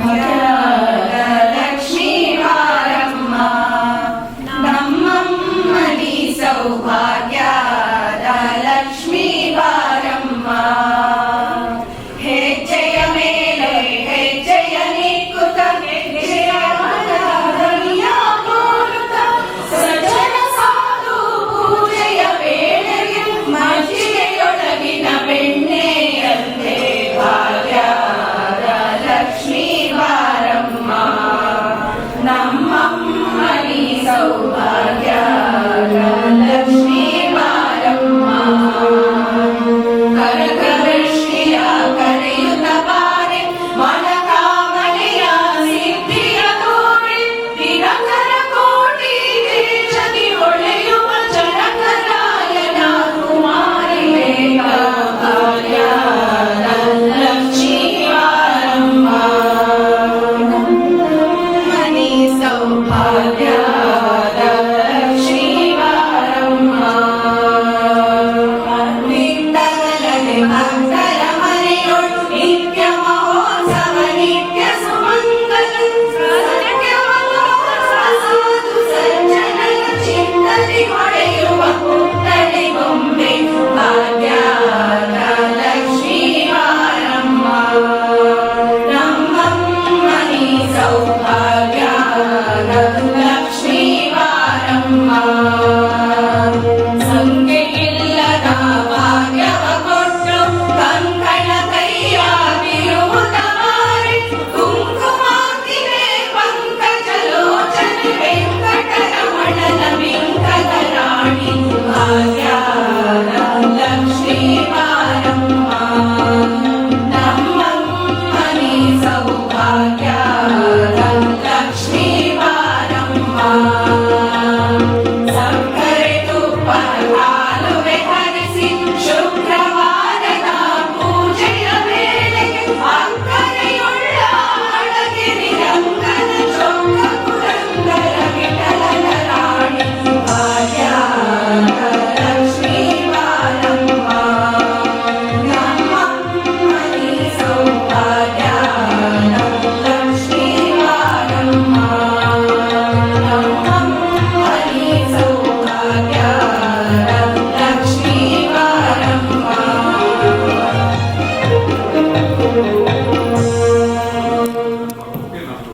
ಭಾಗ್ಯದ ಲಕ್ಷ್ಮೀ ಬಾರಮ್ಮ, ನಮ್ಮಮ್ಮನಿ ಸೌಭಾಗ್ಯದ ಲಕ್ಷ್ಮೀ ಬಾರಮ್ಮ. ಹೆಜ್ಜೆಯ ಮೇಲೆ ಹೆಜ್ಜೆಯ ನಿಕ್ಕುತ್ತ ಹೆಜ್ಜೆಯ ಮನದನಿಯ ಕೋರುತ್ತ ಸಜ್ಜನ ಸಾಧು ಪೂಜೆಯ ವೇಳೆಗೆ ಮಜ್ಜಿಗೆಯೊಳಗಿನ ಬೆಣ್ಣೆಯಂತೆ ಭಾಗ್ಯದ ಲಕ್ಷ್ಮೀ ಬಾರಮ್ಮ, ನಮ್ಮಮ್ಮನಿ ಸೌಭಾಗ್ಯದ ಲಕ್ಷ್ಮೀ ಬಾರಮ್ಮ. ಕರಕವೃಷ್ಟಿಯ ಕರೆಯುತ್ತ ಬಾರೆ ಮನಕಾಮನೆಯ ಸಿದ್ಧಿಯ ತೋರೆ ದಿನಕರ ಕೋಟಿ ತೇಜದಿ ಹೊಳೆಯುವ ಜನಕರಾಯನ ಕುಮಾರಿಯೇ ಭಾಗ್ಯದ ಲಕ್ಷ್ಮೀ ಬಾರಮ್ಮ, ನಮ್ಮಮ್ಮನಿ ಸೌಭಾಗ್ಯದ ಲಕ್ಷ್ಮೀ ಬಾರಮ್ಮ. ನಿಂದಲದೆ ಭಕ್ತರ ಮನೆಯೊಳು ನಿತ್ಯ ಮಹೋತ್ಸವ ನಿತ್ಯ ಸುಮಂಗಲ ಸಾಧು ಸಜ್ಜನರ ಚಿತ್ತದಿ ಹೊಳೆಯುವ ಪುತ್ಥಳಿ ಗೊಂಬೆ ಭಾಗ್ಯದ ಲಕ್ಷ್ಮೀ ಬಾರಮ್ಮ, ನಮ್ಮಮ್ಮನಿ ಸೌಭಾಗ್ಯದ ಲಕ್ಷ್ಮೀ ಬಾರಮ್ಮ. ಸಂಖ್ಯೆಯಿಲ್ಲದ ಭಾಗ್ಯವ ಕೊಟ್ಟು ಕಂಕಣ ಕೈಯ ಬಿರುವುದ ಮಾರಿ ಕುಂಕುಮಾಕಿರೆ ಪಂಕಜಲೋಚನೆ ವೆಂಕಟರಮಣನ ಬಿಂಕದ ರಾಣಿ ಭಾಗ್ಯದ ಲಕ್ಷ್ಮೀ ಬಾರಮ್ಮ, ನಮ್ಮಮ್ಮನಿ ಸೌಭಾಗ್ಯ